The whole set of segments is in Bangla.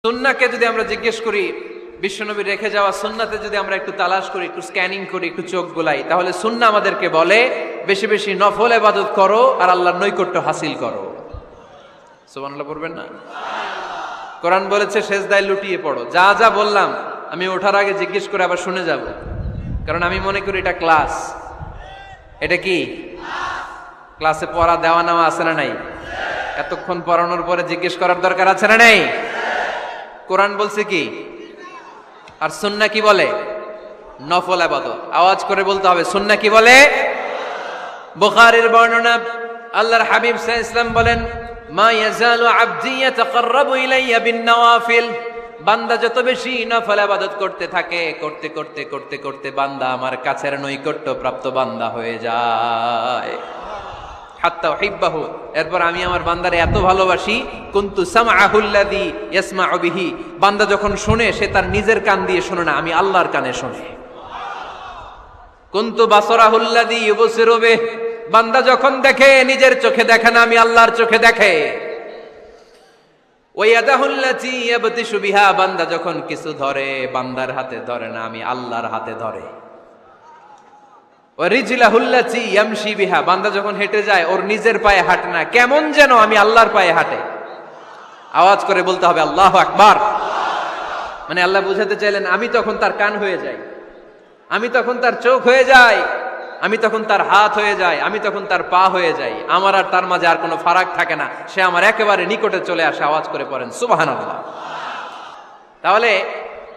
সুন্নাহকে যদি আমরা জিজ্ঞেস করি, বিশ্বনবী রেখে যাওয়া সুন্নাতে যদি আমরা একটু তালাশ করি, একটু স্ক্যানিং করি, একটু চোখ গোলাই, তাহলে সুন্নাহ আমাদেরকে বলে বেশি বেশি নফল ইবাদত করো আর আল্লাহর নৈকট্য হাসিল করো। সুবহানাল্লাহ পড়বেন না? কোরআন বলেছে সেজদায় লুটিয়ে পড়ো। যা যা বললাম আমি ওঠার আগে জিজ্ঞেস করে আবার শুনে যাব, কারণ আমি মনে করি এটা ক্লাস। এটা কি ক্লাসে পড়া দেওয়া নেওয়া আছে না নাই? এতক্ষণ পড়ানোর পরে জিজ্ঞেস করার দরকার আছে না নাই? কোরআন বলছে কি আর সুন্নাহ কি বলে? নফল ইবাদত। আওয়াজ করে বলতে হবে, সুন্নাহ কি বলে? বুখারীর বর্ণনা, আল্লাহর হাবিব সাল্লাল্লাহু আলাইহি ওয়াসাল্লাম বলেন, মা ইয়াজালু আবদি ইয়াতাকাররাবু ইলাইয়া বিন নওয়াফিল। বান্দা যত বেশি নফল ইবাদত করতে থাকে, করতে করতে করতে করতে বান্দা আমার কাছের নৈকট্য প্রাপ্ত বান্দা হয়ে যায়। হাত্তা উহিব্বাহু, এরপর আমি আমার বান্দারে এত ভালোবাসি, কুনতু সামআহুল্লাযী ইয়াসমাউ বিহি। বান্দা যখন শুনে সে তার নিজের কান দিয়ে শুনে না, আমি আল্লাহর কানে শুনে। কুনতু বাসরাহুল্লাযী ইউবসিরু বিহি। বান্দা যখন দেখে নিজের চোখে দেখে না, আমি আল্লাহর চোখে দেখে। ওয়ায়াদাহুল্লাতী ইয়াবতিশু বিহা। বান্দা যখন কিছু ধরে বান্দার হাতে ধরে না, আমি আল্লাহর হাতে ধরে। ওয়ারিজলাহুল্লাতী ইয়ামশি বিহা। বান্দা যখন হেঁটে যায় ওর নিজের পায়ে হাঁটে না, কেমন যেন আমি আল্লাহর পায়ে হাঁটে। আওয়াজ করে বলতে হবে আল্লাহু আকবার। মানে আল্লাহ বুঝাতে চাইলেন আমি তখন তার কান হয়ে যাই, আমি তখন তার চোখ হয়ে যাই, আমি তখন তার হাত হয়ে যাই, আমি তখন তার পা হয়ে যাই। আমার আর তার মাঝে আর কোনো ফারাক থাকে না, সে আমার একেবারে নিকটে চলে আসে। আওয়াজ করে পড়েন সুবহানাল্লাহ। তাহলে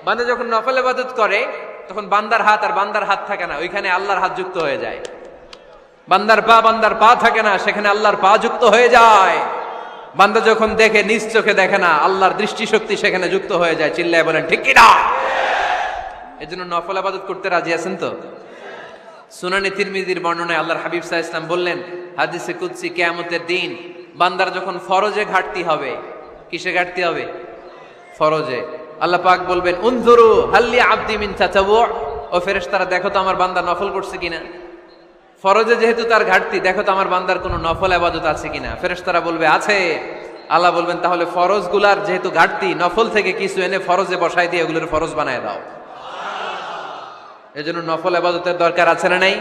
বান্দা যখন নফল ইবাদত করে তখন বান্দার হাত আর বান্দার হাত থাকে না, ওইখানে আল্লাহর হাত যুক্ত হয়ে যায়। বান্দার পা থাকে না, সেখানে আল্লাহর পা যুক্ত হয়ে যায়। বান্দা যখন দেখে নিজ চোখে দেখে না, আল্লাহর দৃষ্টিশক্তি সেখানে যুক্ত হয়ে যায়। চিল্লায় বলেন ঠিক কি না? এজন্য নফল ইবাদত করতে রাজি আছেন তো? সুনানে তিরমিজির বর্ণনায় আল্লাহর হাবিব সাল্লাল্লাহু আলাইহি ওয়াসাল্লাম বললেন, হাদিসে কুদসি, কিয়ামতের দিন বান্দার যখন ফরজে ঘাটতি হবে, কিসে ঘাটতি হবে? ফরজে। আল্লাহ পাক বলবেন, উনজুরু হাল্লি আবদি মিন তাতাওয়ু। ও ফেরেশতারা দেখো তো আমার বান্দা নফল করছে কিনা। ফরজে যেহেতু তার ঘাটতি, দেখো তো আমার বান্দার কোনো নফল ইবাদত আছে কিনা। ফেরেশতারা বলবে আছে। আল্লাহ বলবেন তাহলে ফরজগুলার যেহেতু ঘাটতি, নফল থেকে কিছু এনে ফরজে বসাই দিয়ে ওগুলোর ফরজ বানায় দাও। এজন্য নফল ইবাদতের দরকার আছে না নাই?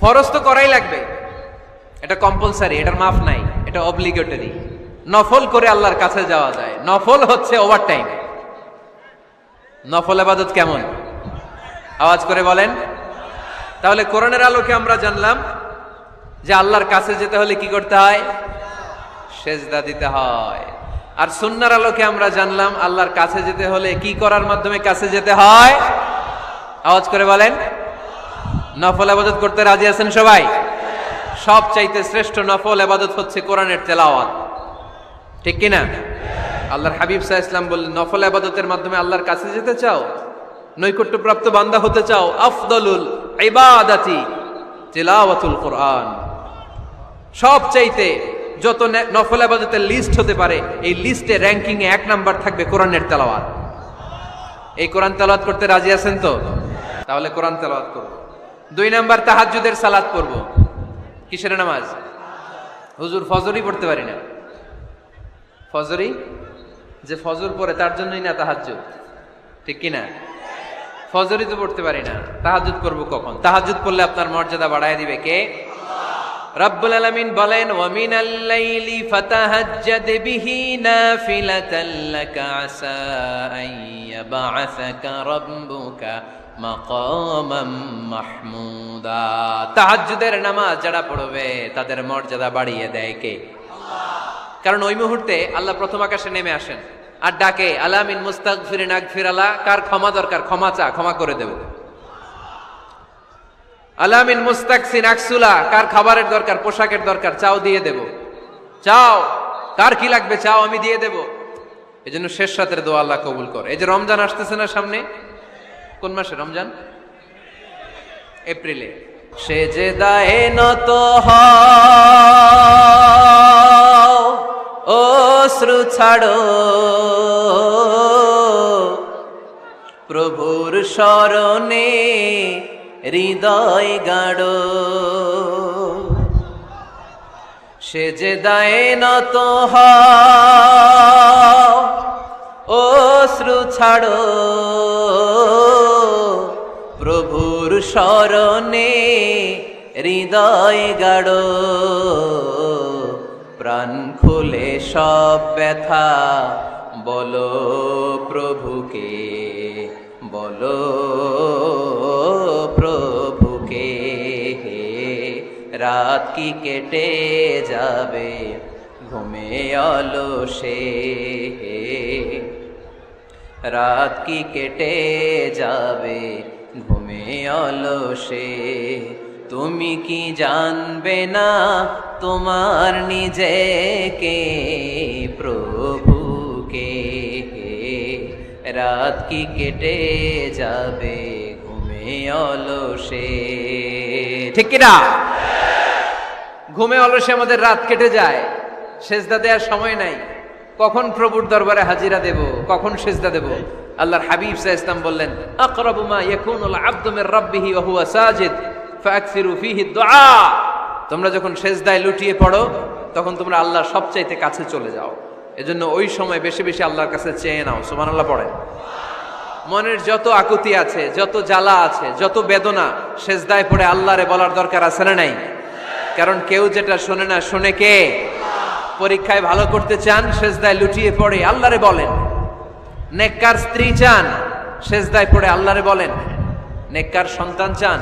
ফরজ তো করাই লাগবে, এটা কম্পালসারি, এটার মাফ নাই, এটা অব্লিগেটরি। নফল করে আল্লাহর কাছে যাওয়া যায়। নফল হচ্ছে ওভারটাইম। নফল ইবাদত কেমন? আওয়াজ করে বলেন। তাহলে কোরআনের আলোকে আমরা জানলাম যে আল্লাহর কাছে যেতে হলে কি করতে হয়? সেজদা দিতে হয়। আর সুন্নাহর আলোকে আমরা জানলাম আল্লাহর কাছে যেতে হলে কি করার মাধ্যমে কাছে যেতে হয়? আওয়াজ করে বলেন। নফল ইবাদত করতে রাজি আছেন সবাই? সবচাইতে শ্রেষ্ঠ নফল ইবাদত হচ্ছে কোরআনের তেলাওয়াত, ঠিক কি না? আল্লাহর হাবিব সাল্লাল্লাহু আলাইহি ওয়াসাল্লাম বললেন, নফল ইবাদতের মাধ্যমে আল্লাহর কাছে যেতে চাও, নৈকট্যপ্রাপ্ত বান্দা হতে চাও, আফদলুল ইবাদাতি তিলাওয়াতুল কোরআন। সবচাইতে যত নফল ইবাদতের লিস্ট হতে পারে, এই লিস্টে র্যাঙ্কিং এ 1 নাম্বার থাকবে কোরআনের তেলাওয়াত। এই কোরআন তেলাওয়াত করতে রাজি আছেন তো? তাহলে কোরআন তেলাওয়াত করব। 2 নাম্বার তাহাজ্জুদের সালাত পড়ব। কিসের নামাজ? হুজুর ফজরই পড়তে পারি না। ফজরই যে ফজর পড়ে তার জন্যই না তাহাজ্জুদ, ঠিক কি না? ফজরই তো পড়তে পারি না, তাহাজ্জুদ করব কখন? তাহাজ্জুদ পড়লে আপনার মর্যাদা বাড়ায় দিবে কে? রব্বুল আলামিন বলেন, ওয়া মিনাল লাইলি ফাতাহাজ্জাদ বিহি নাফিলাতাল লাকা আসা আন ইয়াবআসাকা রাব্বুকা মাকামাম মাহমুদা। তাহাজ্জুদের নামাজ যারা পড়বে তাদের মর্যাদা বাড়িয়ে দেয় কে? আল্লাহ। কারণ ওই মুহূর্তে আল্লাহ প্রথম আকাশে নেমে আসেন আর ডাকে, আলা মিন মুস্তাগফিরিন আগফিরালা। কার ক্ষমা দরকার? ক্ষমা চা, ক্ষমা করে দেব। আলা মিন মুস্তাকসিন আকসুলা। কার খাবারের দরকার, পোশাকের দরকার, চাও দিয়ে দেব। চাও, কার কি লাগবে চাও, আমি দিয়ে দেব। এজন্য শেষ রাতের দোয়া আল্লাহ কবুল করে। এই যে রমজান আসতেছে না সামনে, কোন মাসে রমজান? এপ্রিলে। সেজদায়ে নত হও, অশ্রু ছাড়ো, প্রভুর শরণে হৃদয় গাড়ো। সেজদায়ে নত হও, অশ্রু ছাড়ো প্রভুর শরণে হৃদয় গাড়ো, প্রাণ খুলে সব ব্যথা বলো প্রভুকে, বলো প্রভুকে। রাত কি কেটে যাবে ঘুমে অলসে, রাত কি কেটে যাবে ঘুমে অলসে। তুমি কি জানবে না তোমার নিজেকে প্রভুকে, রাত কি কেটে যাবে ঘুমে অলসে। ঠিক কিনা? ঘুমে অলসে আমাদের রাত কেটে যায়, সেজদা দেওয়ার সময় নাই। কখন প্রভুর দরবারে হাজিরা দেব, কখন সেজদা দেব? আল্লাহর হাবিব সাল্লাল্লাহু আলাইহি ওয়াসাল্লাম বললেন, আকরাবু মা ইয়াকুনুল আবদু মির রাব্বিহি ওয়া হুয়া সাজিদ ফাকসিরু ফীহি দুআ। তোমরা যখন সেজদায় লুটিয়ে পড়ো তখন তোমরা আল্লাহর সবচাইতে কাছে চলে যাও। এজন্য ওই সময় বেশি বেশি আল্লাহর কাছে চেয়ে নাও। সুবহানাল্লাহ পড়েন। মনের যত আকুতি আছে, যত জ্বালা আছে, যত বেদনা, সেজদায় পড়ে আল্লাহরে বলার দরকার আছে না নাই? কারণ কেউ যেটা শোনে না, শোনে কে? পরীক্ষায় ভালো করতে চান, সেজদায় লুটিয়ে পড়ে আল্লাহরে বলেন। নেককার স্ত্রী চান, সেজদায় পড়ে আল্লাহরে বলেন। নেককার সন্তান চান,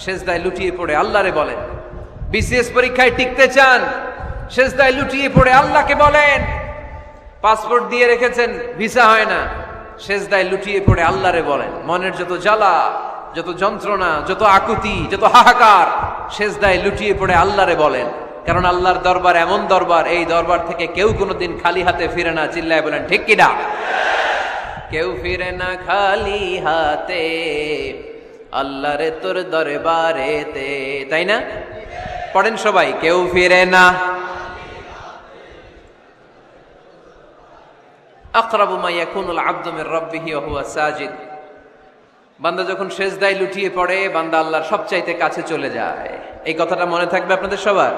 সেজদায় লুটিয়ে পড়ে আল্লাহরে বলেন। বিসিএস পরীক্ষায় টিকতে চান, সেজদায় লুটিয়ে পড়ে আল্লাহকে বলেন। পাসপোর্ট দিয়ে রেখেছেন, ভিসা হয় না, সেজদায় লুটিয়ে পড়ে আল্লাহরে বলেন। মনের যত জ্বালা, যত যন্ত্রণা, যত আকুতি, যত হাহাকার, সেজদায় লুটিয়ে পড়ে আল্লাহরে বলেন। কারণ আল্লাহর দরবার এমন দরবার, এই দরবার থেকে কেউ কোনোদিন খালি হাতে ফিরে না। চিল্লায় বলেন ঠিক কিনা? কেউ ফিরে না খালি হাতে আল্লাহরে তোর দরবারেতে, তাই না? পড়েন সবাই, কেউ ফিরে না। আকরাবু মা ইয়াকুনুল আবদু মির রাব্বিহি ওয়া হুয়া সাজিদ। বান্দা যখন সেজদায় লুটিয়ে পড়ে, বান্দা আল্লাহর সবচাইতে কাছে চলে যায়। এই কথাটা মনে থাকবে আপনাদের সবার।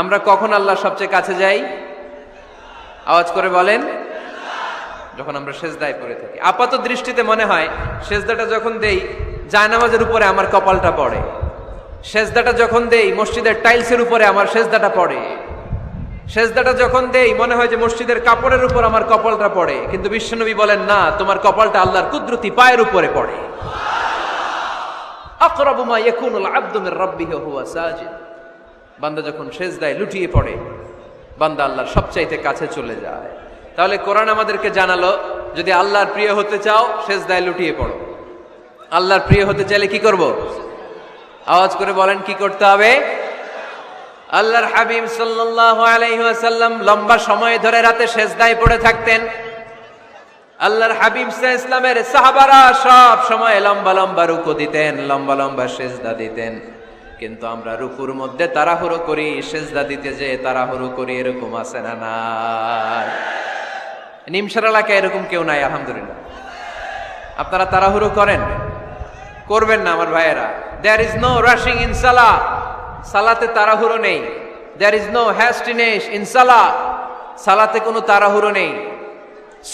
আমরা কখন আল্লাহর সবচেয়ে কাছে যাই? আওয়াজ করে বলেন। যখন আমরা সেজদায় পড়ে থাকি। আপাত দৃষ্টিতে মনে হয় সেজদাটা যখন দেই জায়নামাজের উপরে আমার কপালটা পড়ে, সেজদাটা যখন দেই মসজিদের টাইলসের উপরে আমার সেজদাটা পড়ে, সেজদাটা যখন দেই মনে হয় যে মসজিদের কাপড়ের উপর আমার কপালটা পড়ে। কিন্তু বিশ্বনবী বলেন না, তোমার কপালটা আল্লাহর কুদরতি পায়ের উপরে পড়ে। আকরাবু মা ইয়াকুনুল আবদু মির রাব্বিহি ওয়া হুয়া সাজিদ। বান্দা যখন সেজদায় লুটিয়ে পড়ে, বান্দা আল্লাহর সবচাইতে কাছে চলে যায়। তাহলে কোরআন আমাদেরকে জানালো, যদি আল্লাহর প্রিয় হতে চাও সেজদায় লুটিয়ে পড়ো। আল্লাহর প্রিয় হতে চাইলে কি করব? আওয়াজ করে বলেন কি করতে হবে? আল্লাহর হাবিব সাল্লাল্লাহু আলাইহি ওয়াসাল্লাম লম্বা সময় ধরে রাতে সেজদায় পড়ে থাকতেন। আল্লাহর হাবিব সাল্লাল্লাহু আলাইহি ওয়াসাল্লামের সাহাবারা সব সময় লম্বা লম্বা রুকু দিতেন, লম্বা লম্বা সেজদা দিতেন। কিন্তু আমরা রুকুর মধ্যে তাড়াহুড়ো করি, সেজদা দিতে যে তাড়াহুড়ো করি, এরকম আছে না নাই? নিমসার এলাকায় এরকম কেউ নাই আলহামদুলিল্লাহ। আপনারা তাড়াহুড়ো করেন? করবেন না আমার ভাইয়েরা। There is no rushing in salah. সালাতে তাড়াহুড়ো নেই। There is no hastiness in salah. সালাতে কোনো তাড়াহুড়ো নেই।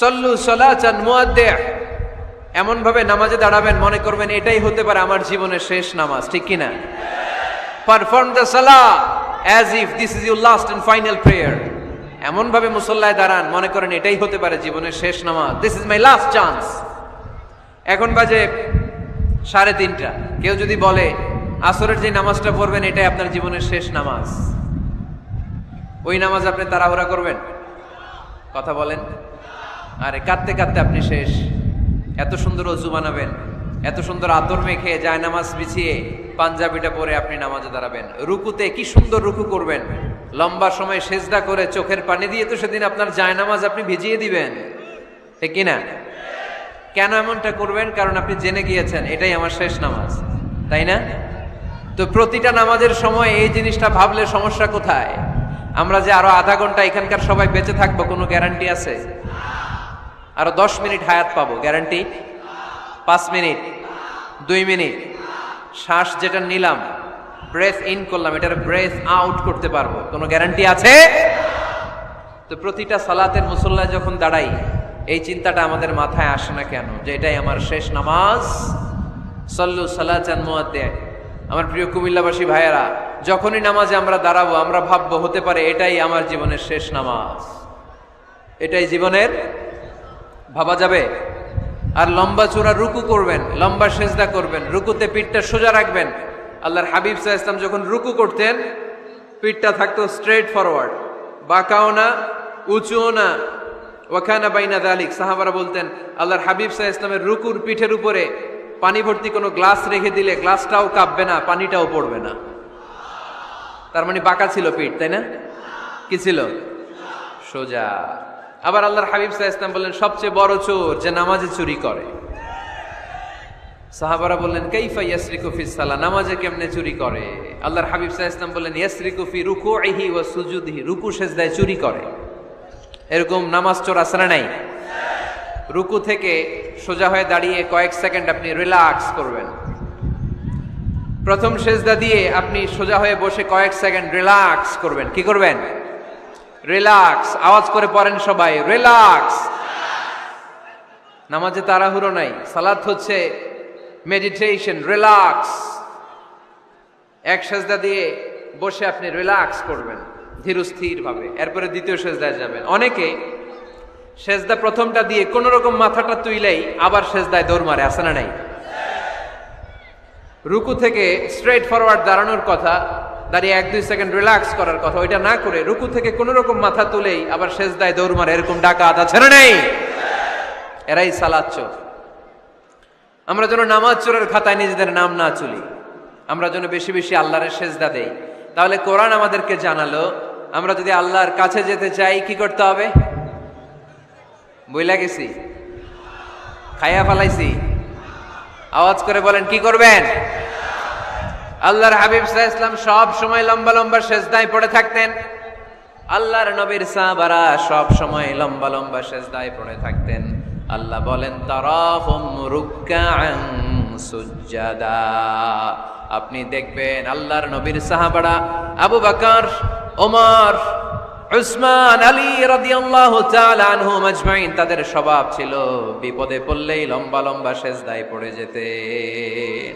সল্লু সালাতান মুআদ্দিআ। এমন ভাবে নামাজে দাঁড়াবেন মনে করবেন এটাই হতে পারে আমার জীবনের শেষ নামাজ, ঠিক কিনা? Perform the salah as if this is your last and final prayer. এমন ভাবে মুসল্লায় দাঁড়ান মনে করেন এটাই হতে পারে জীবনের শেষ নামাজ। This is my last chance. এখন বাজে 3:30। কেউ যদি বলে আসরের যে নামাজটা পড়বেন এটাই আপনার জীবনের শেষ নামাজ, ওই নামাজ আপনি তাড়াহুড়া করবেন? কথা বলেন। আরে কাঁদতে কাঁদতে আপনি শেষ। এত সুন্দর ওযু বানাবেন, এত সুন্দর আতর মেখে জায়নামাজ বিছিয়ে পাঞ্জাবিটা পরে আপনি নামাজে দাঁড়াবেন। রুকুতে কি সুন্দর রুকু করবেন, লম্বা সময় সেজদা করে চোখের পানি দিয়ে তো সেদিন আপনার জায়নামাজ আপনি ভিজিয়ে দিবেন, ঠিক কিনা? কেন এমনটা করবেন? কারণ আপনি জেনে গিয়েছেন এটাই আমার শেষ নামাজ, তাই না? তো প্রতিটা নামাজের সময় এই জিনিসটা ভাবলে সমস্যা কোথায়? আমরা যে আরো আধা ঘন্টা এখানকার সবাই বেঁচে থাকবো কোনো গ্যারান্টি আছে? আরো 10 মিনিট হায়াত পাবো, গ্যারান্টি? 5 মিনিট, 2 মিনিট, শ্বাস যেটা নিলাম, ব্রেথ ইন করলাম, এটার ব্রেথ আউট করতে পারবো, কোনো গ্যারান্টি আছে? তো প্রতিটা সালাতের মুসল্লায় যখন দাঁড়াই এই চিন্তাটা আমাদের মাথায় আসে না কেন যে এটাই আমার শেষ নামাজ? সল্লু সালাতান মুআদ্দিন। আমার প্রিয় কুমিল্লাবাসী ভাইয়েরা, যখনই নামাজে আমরা দাঁড়াবো আমরা ভাববো হতে পারে এটাই আমার জীবনের শেষ নামাজ, এটাই জীবনের, ভাবা যাবে? আর লম্বা চূড়া রুকু করবেন, লম্বা সেজদা করবেন, রুকুতে পিঠটা সোজা রাখবেন। আল্লাহর হাবিব সাল্লাল্লাহু আলাইহি ওয়াসাল্লাম যখন রুকু করতেন পিঠটা থাকতো স্ট্রেট ফরওয়ার্ড, বাঁকাও না উঁচুও না। ওয়াকানা বাইনা যালিক। সাহাবারা বলতেন আল্লাহর হাবিব সাল্লাল্লাহু আলাইহি ওয়াসাল্লামের রুকুর পিঠের উপরে পানি ভর্তি কোনো গ্লাস রেখে দিলে গ্লাসটাও কাঁপবে না, পানিটাও পড়বে না। তার মানে বাঁকা ছিল পিঠ, তাই না? কি ছিল? সোজা। আবার আল্লাহর হাবিব সাল্লাল্লাহু আলাইহি ওয়াসাল্লাম বললেন সবচেয়ে বড় চোর যে নামাজে চুরি করে। সাহাবারা বললেন কাইফা ইয়াসরিকু ফিস সালাহ, নামাজে কেমনে চুরি করে? আল্লাহর হাবিব সাল্লাল্লাহু আলাইহি ওয়াসাল্লাম বললেন ইয়াসরিকু ফি রুকুইহি ওয়া সুজুদিহি, রুকু সেজদায় চুরি করে। এরকম নামাজ চোর আছে না নাই? রুকু থেকে সোজা হয়ে দাঁড়িয়ে কয়েক সেকেন্ড আপনি রিল্যাক্স করবেন। প্রথম সেজদা দিয়ে আপনি সোজা হয়ে বসে কয়েক সেকেন্ড রিল্যাক্স করবেন। কি করবেন? রিল্যাক্স। আওয়াজ করে পড়েন সবাই, রিল্যাক্স। নামাজে তাড়াহুড়ো নাই, সালাত হচ্ছে মেডিটেশন, রিল্যাক্স। এক সেজদা দিয়ে বসে আপনি রিল্যাক্স করবেন ধীরস্থির ভাবে, এরপরে দ্বিতীয় সেজদায় যাবেন। অনেকে সেজদা প্রথমটা দিয়ে কোন রকম মাথাটা তুইলেই আবার সেজদায় দৌড় মারে, আছে না নাই? রুকু থেকে স্ট্রেট ফরওয়ার্ড দাঁড়ানোর কথা, দাঁড়িয়ে 1-2 সেকেন্ড রিল্যাক্স করার কথা, ওইটা না করে রুকু থেকে কোন রকম মাথা তুলেই আবার সেজদায় দৌড় মারে, এরকম ডাকাত আছে না নাই? এরাই সালাত চোর। আমরা যেন নামাজ চোরের খাতায় নিজেদের নাম না চুলি, আমরা যেন বেশি বেশি আল্লাহর সেজদা দেই। তাহলে কোরআন আমাদেরকে জানালো আমরা যদি আল্লাহর কাছে যেতে চাই কি করতে হবে? বইলা গেছি, খাইয়া ফেলাইছি? আওয়াজ করে বলেন কি করবেন? আল্লাহর হাবিব সাল্লাল্লাহু আলাইহি ওয়াসাল্লাম সব সময় লম্বা লম্বা সেজদায় পড়ে থাকতেন। আল্লাহর নবীর সাহাবারা সব সময় লম্বা লম্বা সেজদায় পড়ে থাকতেন। আল্লাহ বলেন তারাহুম রুকআন সুজদা। আপনি দেখবেন আল্লাহর নবীর সাহাবারা আবু বকর, ওমর, উসমান, আলী রাদিয়াল্লাহু তাআলা আনহুম আজমাইন, তাদের স্বভাব ছিল বিপদে পড়লেই লম্বা লম্বা সেজদায় পড়ে যেতেন।